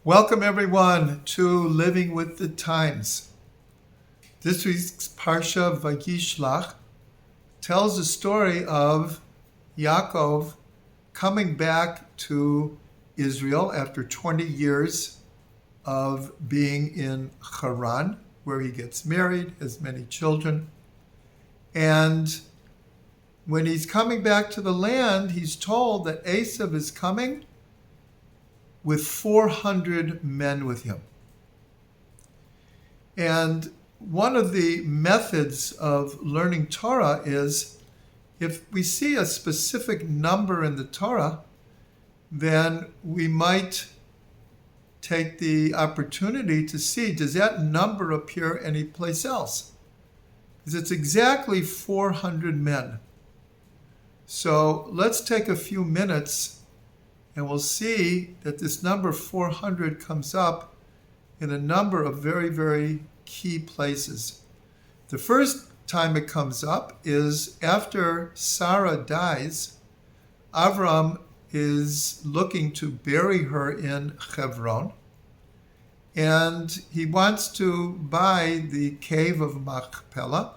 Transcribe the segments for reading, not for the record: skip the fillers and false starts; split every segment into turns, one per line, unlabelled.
Welcome everyone to Living with the Times. This week's Parsha Vayishlach tells the story of Yaakov coming back to Israel after 20 years of being in Haran, where he gets married, has many children. And when he's coming back to the land, he's told that Esav is coming with 400 men with him. And one of the methods of learning Torah is if we see a specific number in the Torah, then we might take the opportunity to see, does that number appear anyplace else? Because it's exactly 400 men. So let's take a few minutes and we'll see that this number 400 comes up in a number of very, very key places. The first time it comes up is after Sarah dies. Avram is looking to bury her in Hebron, and he wants to buy the cave of Machpelah,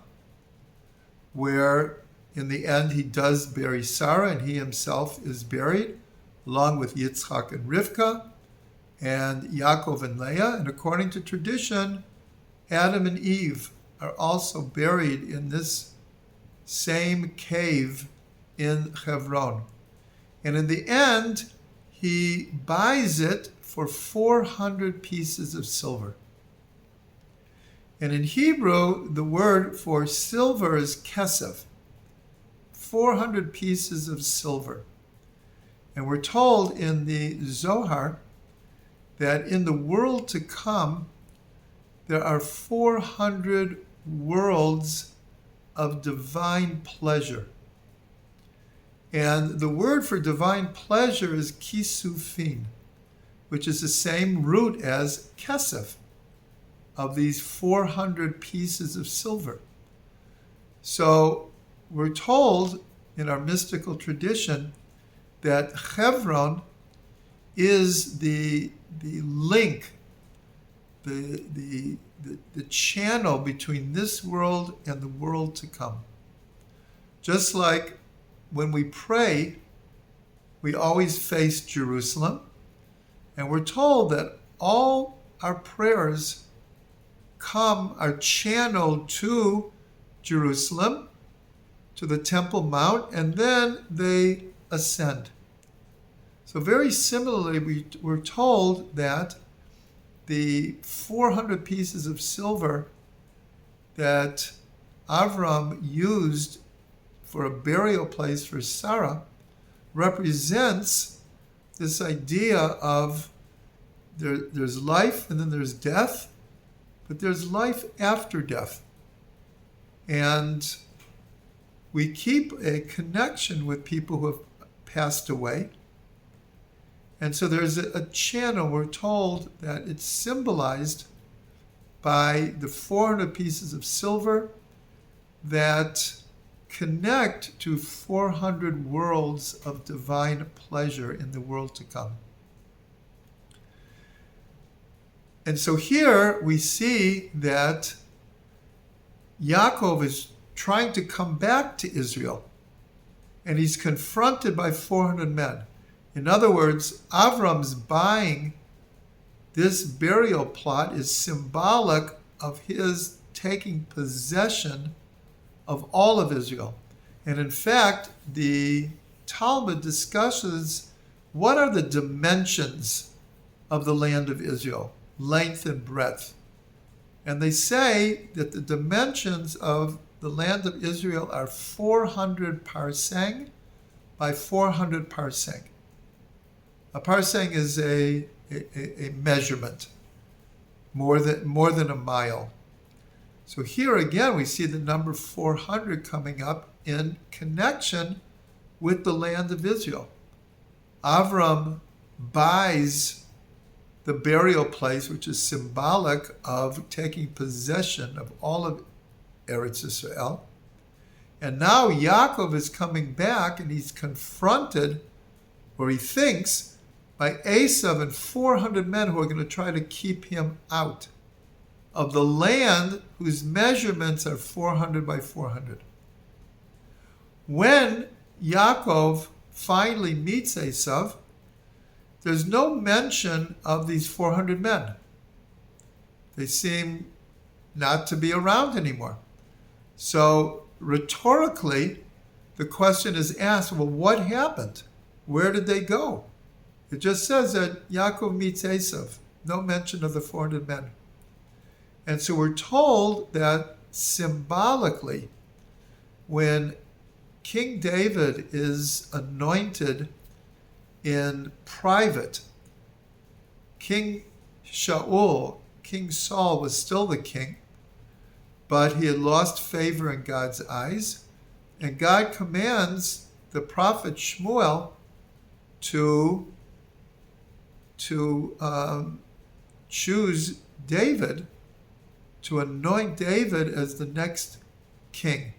where in the end he does bury Sarah, and he himself is buried along with Yitzchak and Rivka, and Yaakov and Leah. And according to tradition, Adam and Eve are also buried in this same cave in Hebron. And in the end, he buys it for 400 pieces of silver. And in Hebrew, the word for silver is kesef, 400 pieces of silver. And we're told in the Zohar that in the world to come, there are 400 worlds of divine pleasure. And the word for divine pleasure is kisufin, which is the same root as kesef, of these 400 pieces of silver. So we're told in our mystical tradition that Hebron is the link, the channel between this world and the world to come. Just like when we pray, we always face Jerusalem, and we're told that all our prayers are channeled to Jerusalem, to the Temple Mount, and then they ascend. So very similarly, we're told that the 400 pieces of silver that Avram used for a burial place for Sarah represents this idea of there's life and then there's death, but there's life after death. And we keep a connection with people who have passed away. And so there's a channel, we're told that it's symbolized by the 400 pieces of silver that connect to 400 worlds of divine pleasure in the world to come. And so here we see that Yaakov is trying to come back to Israel, and he's confronted by 400 men. In other words, Avram's buying this burial plot is symbolic of his taking possession of all of Israel. And in fact, the Talmud discusses what are the dimensions of the land of Israel, length and breadth. And they say that the dimensions of the land of Israel are 400 parseng by 400 parseng. A parseng is a measurement, more than a mile. So here again, we see the number 400 coming up in connection with the land of Israel. Avram buys the burial place, which is symbolic of taking possession of all of Eretz Israel. And now Yaakov is coming back and he's confronted, or he thinks by Esav and 400 men who are going to try to keep him out of the land whose measurements are 400 by 400. When Yaakov finally meets Esav, there's no mention of these 400 men. They seem not to be around anymore. So rhetorically, the question is asked, well, what happened? Where did they go? It just says that Yaakov meets Esav. No mention of the 400 men. And so we're told that symbolically, when King David is anointed in private, King Saul was still the king, but he had lost favor in God's eyes. And God commands the prophet Shmuel to choose David, to anoint David as the next king.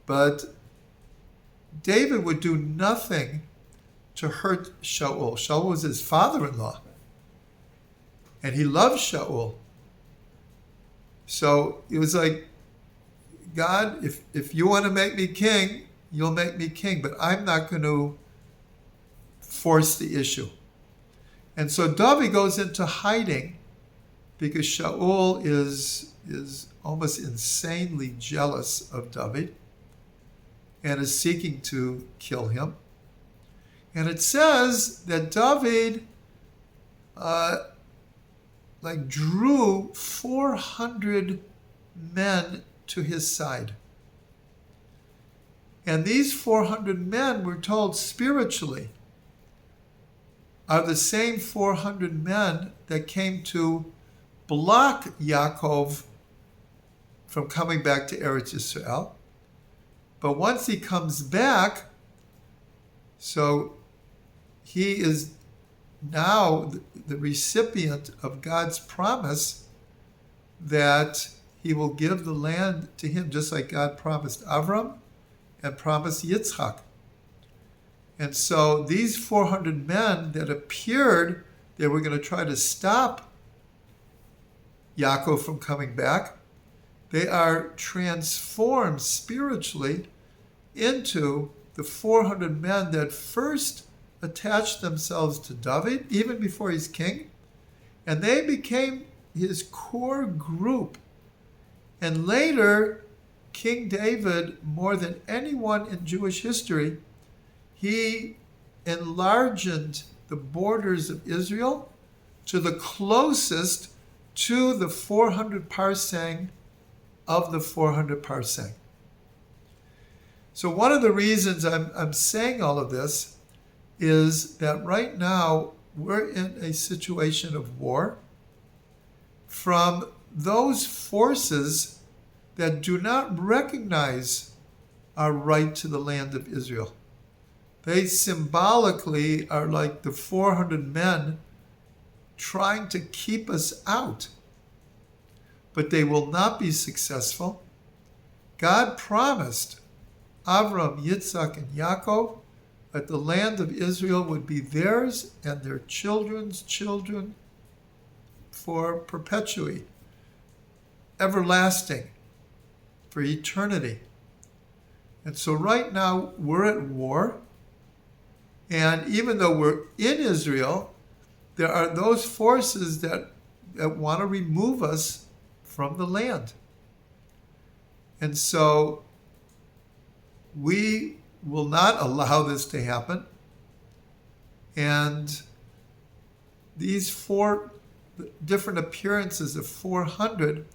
But David would do nothing to hurt Shaul. Shaul was his father-in-law, and he loved Shaul. So it was like, God, if you want to make me king, you'll make me king, but I'm not going to force the issue. And so David goes into hiding because Shaul is almost insanely jealous of David and is seeking to kill him. And it says that David drew 400 men to his side. And these 400 men, we're told spiritually, are the same 400 men that came to block Yaakov from coming back to Eretz Yisrael. But once he comes back, so he is now the recipient of God's promise that he will give the land to him, just like God promised Avram and promised Yitzchak. And so these 400 men that appeared, they were going to try to stop Yaakov from coming back, they are transformed spiritually into the 400 men that first attached themselves to David, even before he's king, and they became his core group. And later, King David, more than anyone in Jewish history, he enlarged the borders of Israel to the closest to the 400 parsang of the 400 parsang. So one of the reasons I'm saying all of this is that right now we're in a situation of war from those forces that do not recognize our right to the land of Israel. They symbolically are like the 400 men trying to keep us out. But they will not be successful. God promised Avram, Yitzchak, and Yaakov that the land of Israel would be theirs and their children's children for perpetuity, everlasting, for eternity. And so right now we're at war. And even though we're in Israel, there are those forces that want to remove us from the land. And so we will not allow this to happen. And these four different appearances of 400,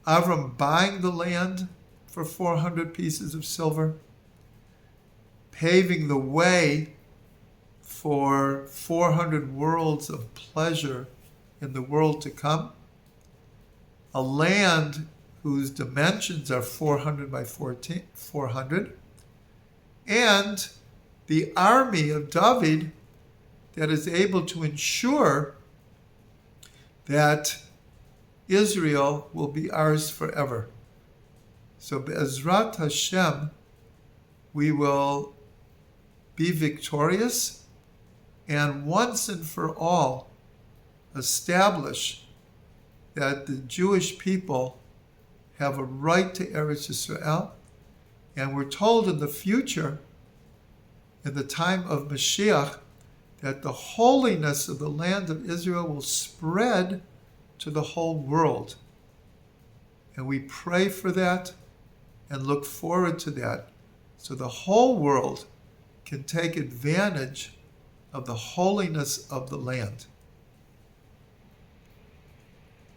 Avram buying the land for 400 pieces of silver, paving the way for 400 worlds of pleasure in the world to come, a land whose dimensions are 400 by 400, and the army of David that is able to ensure that Israel will be ours forever. So Be'ezrat Hashem, we will be victorious, and once and for all establish that the Jewish people have a right to Eretz Yisrael. And we're told in the future, in the time of Mashiach, that the holiness of the land of Israel will spread to the whole world. And we pray for that and look forward to that, so the whole world can take advantage of the holiness of the land.